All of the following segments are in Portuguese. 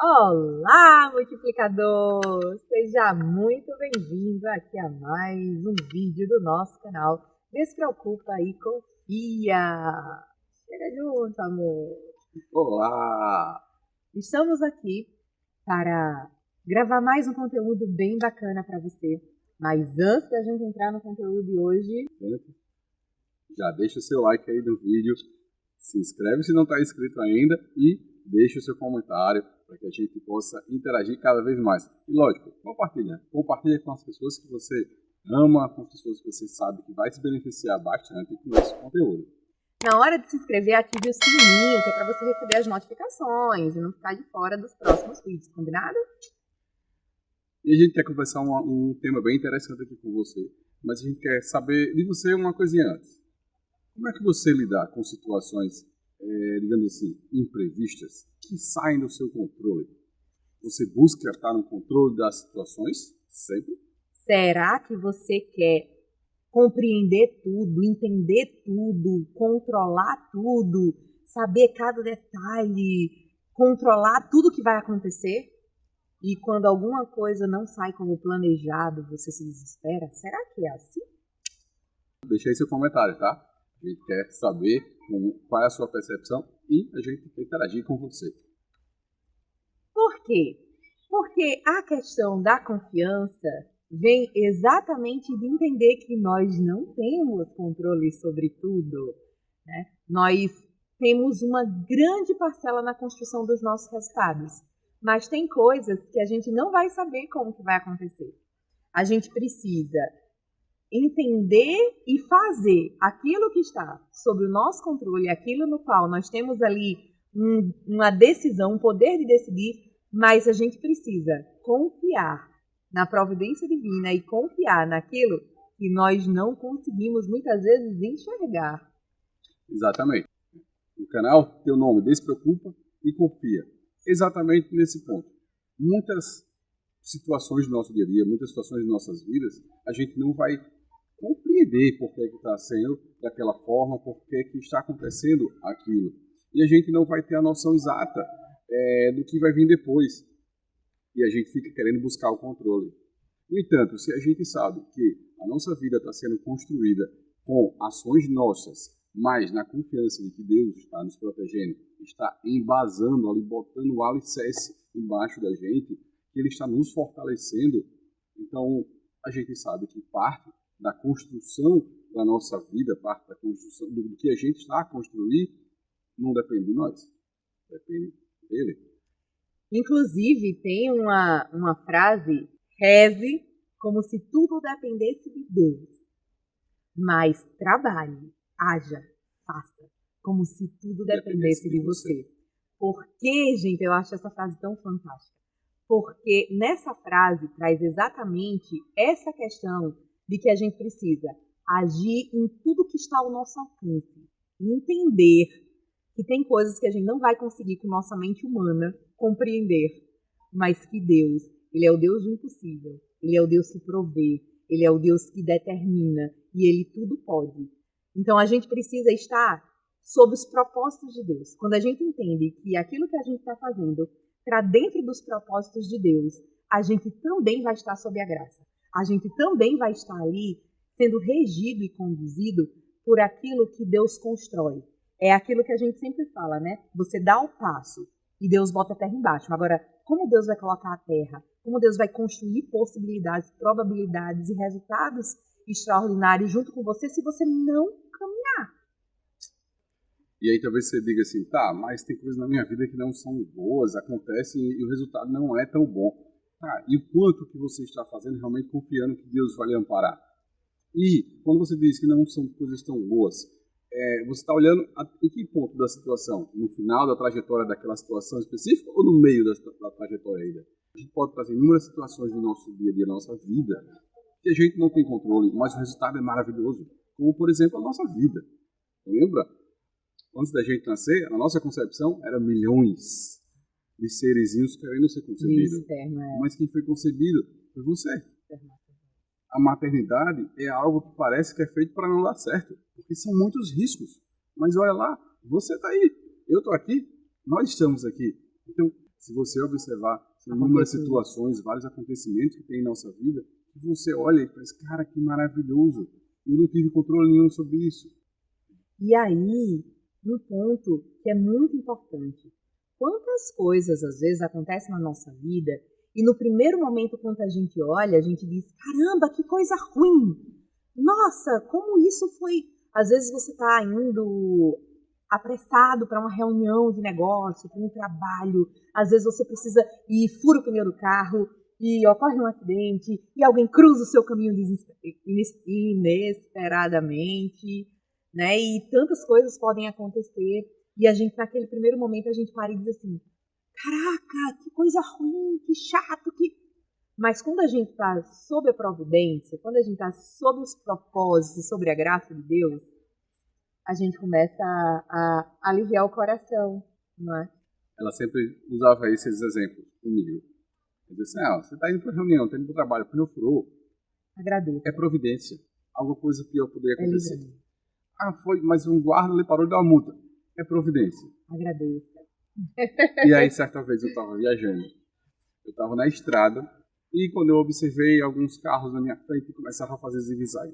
Olá, multiplicador! Seja muito bem-vindo aqui a mais um vídeo do nosso canal. Despreocupa e confia! Chega junto, amor! Olá! Estamos aqui para gravar mais um conteúdo bem bacana para você. Mas antes da gente entrar no conteúdo de hoje... Já deixa o seu like aí no vídeo, se inscreve se não está inscrito ainda e deixa o seu comentário para que a gente possa interagir cada vez mais. E lógico, compartilha. Compartilha com as pessoas que você ama, com as pessoas que você sabe que vai se beneficiar bastante com esse conteúdo. Na hora de se inscrever, ative o sininho, que é para você receber as notificações e não ficar de fora dos próximos vídeos, combinado? E a gente quer conversar um tema bem interessante aqui com você, mas a gente quer saber de você uma coisinha antes. Como é que você lidar com situações, digamos assim, imprevistas, que saem do seu controle? Você busca estar no controle das situações, sempre? Será que você quer compreender tudo, entender tudo, controlar tudo, saber cada detalhe, controlar tudo que vai acontecer? E quando alguma coisa não sai como planejado, você se desespera? Será que é assim? Deixa aí seu comentário, tá? A gente quer saber qual é a sua percepção e a gente quer interagir com você. Por quê? Porque a questão da confiança vem exatamente de entender que nós não temos controle sobre tudo, né? Nós temos uma grande parcela na construção dos nossos resultados, mas tem coisas que a gente não vai saber como que vai acontecer. A gente precisa entender e fazer aquilo que está sob o nosso controle, aquilo no qual nós temos ali uma decisão, um poder de decidir, mas a gente precisa confiar na providência divina e confiar naquilo que nós não conseguimos muitas vezes enxergar. Exatamente. O canal tem o nome Despreocupa e Confia. Exatamente nesse ponto. Muitas situações do nosso dia a dia, muitas situações de nossas vidas, a gente não vai compreender por que está sendo daquela forma, por que está acontecendo aquilo. E a gente não vai ter a noção exata do que vai vir depois. E a gente fica querendo buscar o controle. No entanto, se a gente sabe que a nossa vida está sendo construída com ações nossas, mas na confiança de que Deus está nos protegendo, está embasando ali, botando o alicerce embaixo da gente, que Ele está nos fortalecendo, então a gente sabe que parte da construção da nossa vida, parte da construção do que a gente está a construir, não depende de nós, depende dele. Inclusive, tem uma frase, reze como se tudo dependesse de Deus, mas trabalhe, haja, faça, como se tudo dependesse de você. Por que, gente, eu acho essa frase tão fantástica? Porque nessa frase traz exatamente essa questão de que a gente precisa agir em tudo que está ao nosso alcance, entender que tem coisas que a gente não vai conseguir com nossa mente humana compreender, mas que Deus, Ele é o Deus do impossível, Ele é o Deus que provê, Ele é o Deus que determina e Ele tudo pode. Então a gente precisa estar sob os propósitos de Deus. Quando a gente entende que aquilo que a gente está fazendo está dentro dos propósitos de Deus, a gente também vai estar sob a graça. A gente também vai estar ali sendo regido e conduzido por aquilo que Deus constrói. É aquilo que a gente sempre fala, né? Você dá o passo e Deus bota a terra embaixo. Agora, como Deus vai colocar a terra? Como Deus vai construir possibilidades, probabilidades e resultados extraordinários junto com você se você não caminhar? E aí talvez você diga assim, tá, mas tem coisas na minha vida que não são boas, acontecem e o resultado não é tão bom. Tá, e o quanto que você está fazendo realmente confiando que Deus vai lhe amparar? E quando você diz que não são coisas tão boas, você está olhando em que ponto da situação? No final da trajetória daquela situação específica ou no meio da trajetória ainda? A gente pode trazer inúmeras situações do nosso dia a dia, da nossa vida, que a gente não tem controle, mas o resultado é maravilhoso. Como, por exemplo, a nossa vida. Lembra? Antes da gente nascer, a nossa concepção era milhões de serezinhos querendo ser concebido. Mas quem foi concebido foi você. A maternidade é algo que parece que é feito para não dar certo, porque são muitos riscos. Mas olha lá, você está aí, eu estou aqui, nós estamos aqui. Então, Se você observar, são inúmeras situações, vários acontecimentos que tem em nossa vida, que você olha e faz, cara, que maravilhoso. Eu não tive controle nenhum sobre isso. E aí, um ponto que é muito importante. Quantas coisas, às vezes, acontecem na nossa vida e no primeiro momento, quando a gente olha, a gente diz, caramba, que coisa ruim! Nossa, como isso foi... Às vezes você está indo apressado para uma reunião de negócio, para um trabalho. Às vezes você precisa ir, fura o pneu do carro e ocorre um acidente e alguém cruza o seu caminho inesperadamente, né? E tantas coisas podem acontecer e a gente, naquele primeiro momento, a gente para e diz assim, caraca, que coisa ruim, que chato, que... Mas quando a gente está sob a providência, quando a gente está sob os propósitos, sobre a graça de Deus, a gente começa a aliviar o coração, não é? Ela sempre usava esses exemplos comigo. Ela disse assim, você está indo para a reunião, está indo para o trabalho, o pneu furou. Agradeço. É providência. Alguma coisa pior poderia acontecer. É foi, mas um guarda lhe parou de dar uma multa. É providência. Agradeço. E aí, certa vez, eu estava viajando. Eu estava na estrada e quando eu observei alguns carros na minha frente começaram a fazer zigue-zague,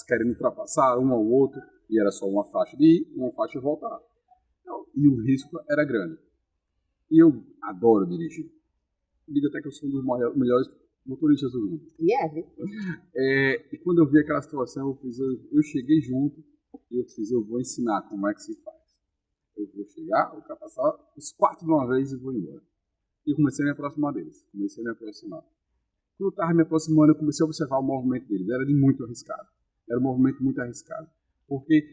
querendo ultrapassar um ao outro, e era só uma faixa de ir, uma faixa de voltar. Então, e o risco era grande. E eu adoro dirigir. Eu digo até que eu sou um dos melhores motoristas do mundo. E quando eu vi aquela situação, eu cheguei junto e eu vou ensinar como é que se faz. Eu vou chegar, ultrapassar os 4 de uma vez e vou embora. E eu comecei a me aproximar deles. Quando eu estava me aproximando, eu comecei a observar o movimento deles. Era muito arriscado. Era um movimento muito arriscado. Porque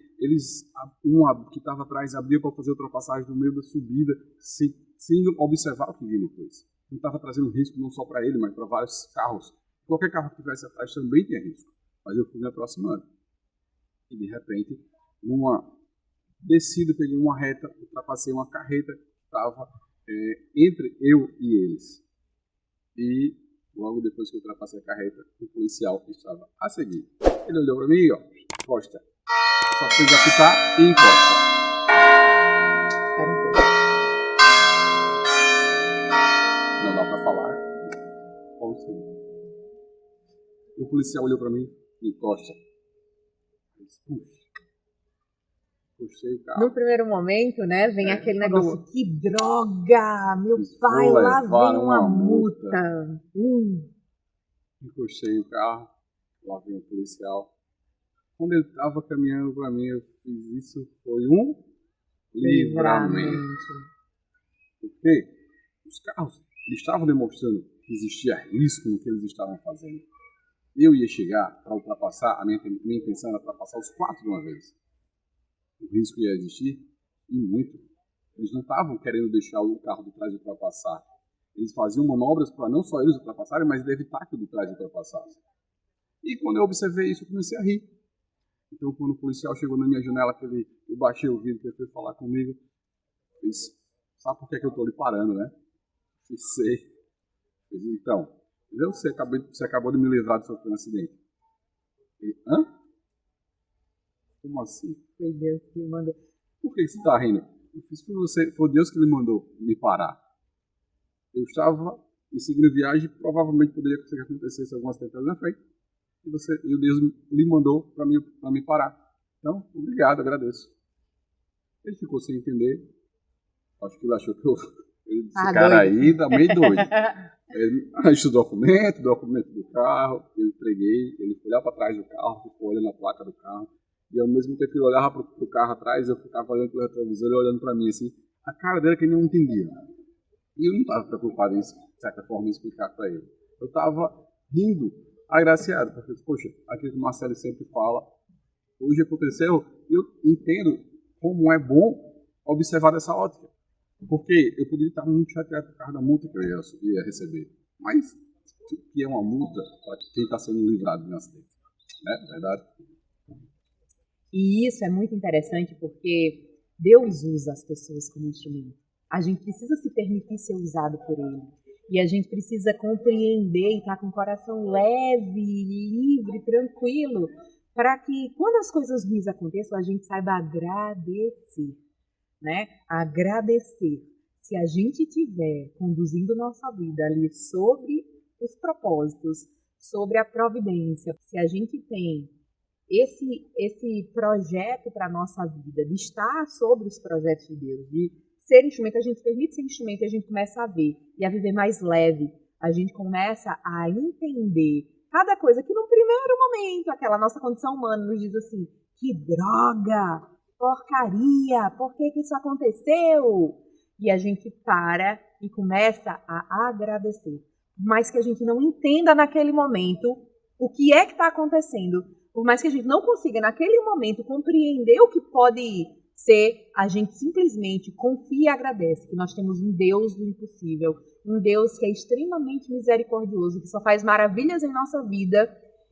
um que estava atrás abria para fazer ultrapassagem no meio da subida, sem observar o que vinha depois. Não estava trazendo risco não só para ele, mas para vários carros. Qualquer carro que estivesse atrás também tinha risco. Mas eu fui me aproximando. E de repente, numa descida, peguei uma reta, ultrapassei uma carreta que estava entre eu e eles. E logo depois que eu ultrapassei a carreta, o policial estava a seguir. Ele olhou para mim e encosta. Só precisa apitar e encosta. Não dá para falar. Como assim? E o policial olhou para mim e encosta. Eu disse, puxei o carro. No primeiro momento, né, vem aquele negócio, que droga, meu pai, lá vem uma multa. Encostei o carro, lá vem o policial. Quando ele estava caminhando para mim, eu fiz isso, foi um livramento. Porque os carros estavam demonstrando que existia risco no que eles estavam fazendo. Eu ia chegar para ultrapassar, a minha intenção era ultrapassar os 4 de uma vez. O risco ia existir, e muito. Eles não estavam querendo deixar o carro de trás ultrapassar. Eles faziam manobras para não só eles ultrapassarem, mas evitar que o de trás ultrapassasse. E quando eu observei isso, eu comecei a rir. Então, quando o policial chegou na minha janela, eu baixei o vidro, que ele foi falar comigo, eu disse, sabe por que eu estou lhe parando, né? Eu sei. Eu disse, então, você acabou de me livrar de sofrer um acidente. Ele, hã? Como assim? Foi Deus que me mandou. Por que você está rindo? Eu fiz por você, foi Deus que lhe mandou me parar. Eu estava em seguida viagem, provavelmente poderia acontecer algumas tentativas na frente, e o Deus lhe mandou para me parar. Então, obrigado, agradeço. Ele ficou sem entender. Acho que ele achou que esse cara aí tá meio doido. Ele achou documento do carro, eu entreguei, ele foi olhar para trás do carro, ficou olhando a placa do carro, e ao mesmo tempo que ele olhava para o carro atrás, eu ficava olhando pelo retrovisor e olhando para mim assim, a cara dele que ele não entendia. E eu não estava preocupado em, de certa forma, em explicar para ele. Eu estava rindo, agraciado, porque, poxa, aquilo que o Marcelo sempre fala, hoje aconteceu, eu entendo como é bom observar dessa ótica. Porque eu poderia estar muito chateado por causa da multa que eu ia receber. Mas, o que é uma multa para quem está sendo livrado de um acidente? Né? Verdade? E isso é muito interessante porque Deus usa as pessoas como instrumento. A gente precisa se permitir ser usado por Ele. E a gente precisa compreender e estar com o coração leve, livre, tranquilo, para que quando as coisas ruins aconteçam, a gente saiba agradecer, né? Agradecer. Se a gente estiver conduzindo nossa vida ali sobre os propósitos, sobre a providência, se a gente tem esse projeto para a nossa vida, de estar sobre os projetos de Deus, de ser instrumento, a gente permite ser instrumento e a gente começa a ver e a viver mais leve, a gente começa a entender cada coisa que no primeiro momento, aquela nossa condição humana nos diz assim, que droga, porcaria, por que isso aconteceu? E a gente para e começa a agradecer. Por mais que a gente não entenda naquele momento o que é que está acontecendo, por mais que a gente não consiga naquele momento compreender o que pode ser, a gente simplesmente confia e agradece que nós temos um Deus do impossível, um Deus que é extremamente misericordioso, que só faz maravilhas em nossa vida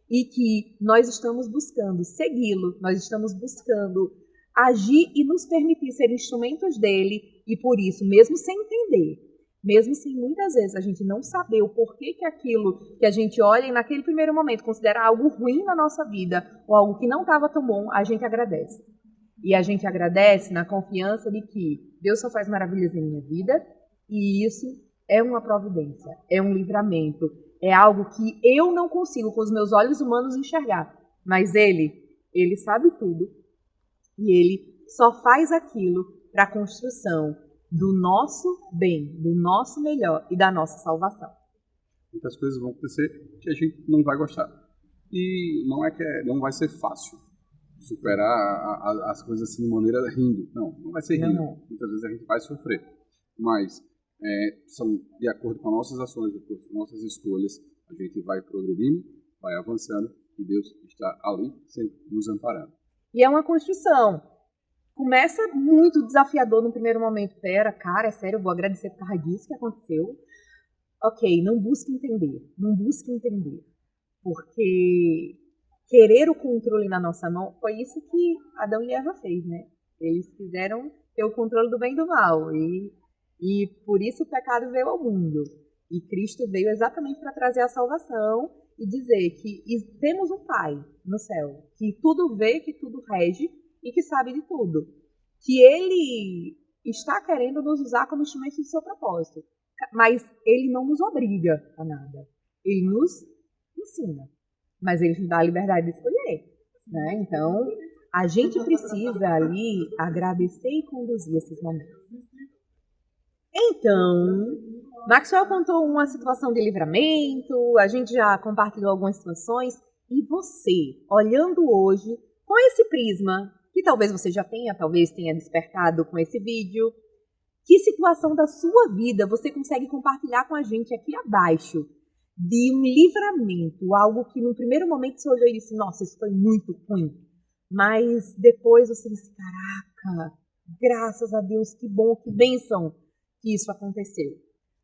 e que nós estamos buscando segui-lo, nós estamos buscando agir e nos permitir ser instrumentos dele e por isso, mesmo sem entender, mesmo sem muitas vezes a gente não saber o porquê que aquilo que a gente olha e naquele primeiro momento considera algo ruim na nossa vida ou algo que não estava tão bom, a gente agradece. E a gente agradece na confiança de que Deus só faz maravilhas em minha vida e isso é uma providência, é um livramento, é algo que eu não consigo com os meus olhos humanos enxergar, mas Ele sabe tudo e Ele só faz aquilo para a construção do nosso bem, do nosso melhor e da nossa salvação. Muitas coisas vão acontecer que a gente não vai gostar. E não é que não vai ser fácil superar as coisas assim de maneira rindo. Não vai ser rindo. Não. Muitas vezes a gente vai sofrer. Mas são de acordo com as nossas ações, de acordo com as nossas escolhas, a gente vai progredindo, vai avançando e Deus está ali sempre nos amparando. E é uma construção. Começa muito desafiador no primeiro momento. Cara, é sério, eu vou agradecer por causa disso que aconteceu. Ok, não busque entender. Porque querer o controle na nossa mão foi isso que Adão e Eva fez, né? Eles quiseram ter o controle do bem e do mal. E por isso o pecado veio ao mundo. E Cristo veio exatamente para trazer a salvação e dizer que temos um Pai no céu, que tudo vê, que tudo rege e que sabe de tudo. Que Ele está querendo nos usar como instrumento do seu propósito. Mas Ele não nos obriga a nada. Ele nos ensina. Mas Ele nos dá a liberdade de escolher. Né? Então, a gente precisa ali agradecer e conduzir esses momentos. Então, Maxwell contou uma situação de livramento, a gente já compartilhou algumas situações. E você, olhando hoje, com esse prisma, que talvez você já tenha, talvez tenha despertado com esse vídeo, que situação da sua vida você consegue compartilhar com a gente aqui abaixo de um livramento, algo que no primeiro momento você olhou e disse, nossa, isso foi muito ruim. Mas depois você disse, caraca, graças a Deus, que bom, que bênção que isso aconteceu.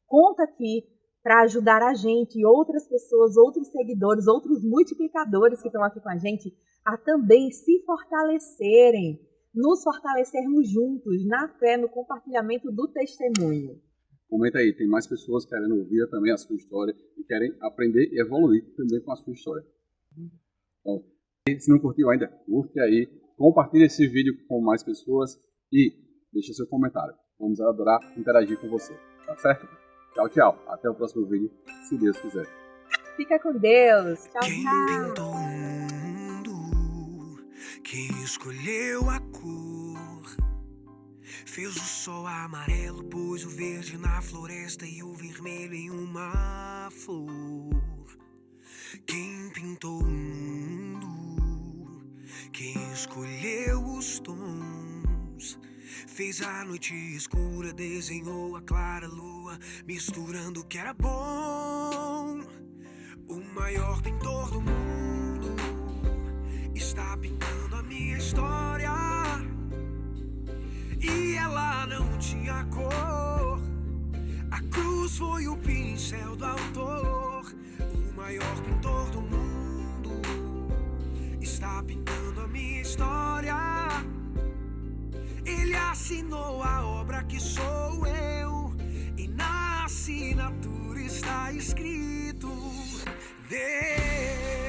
Conta aqui para ajudar a gente e outras pessoas, outros seguidores, outros multiplicadores que estão aqui com a gente a também se fortalecerem, nos fortalecermos juntos na fé, no compartilhamento do testemunho. Comenta aí, tem mais pessoas querendo ouvir também a sua história e querem aprender e evoluir também com a sua história. Então, se não curtiu ainda, curte aí, compartilhe esse vídeo com mais pessoas e deixe seu comentário. Vamos adorar interagir com você, tá certo? Tchau, tchau. Até o próximo vídeo, se Deus quiser. Fica com Deus. Tchau, Quem tchau. pintou o mundo, quem escolheu a cor, fez o sol amarelo, pôs o verde na floresta e o vermelho em uma flor. Quem pintou o mundo, quem escolheu os tons, fez a noite escura, desenhou a clara lua, misturando o que era bom. O maior pintor do mundo está pintando a minha história. E ela não tinha cor, a cruz foi o pincel do autor. O maior pintor do mundo está pintando a minha história. Ele assinou a obra que sou eu, e na assinatura está escrito Deus.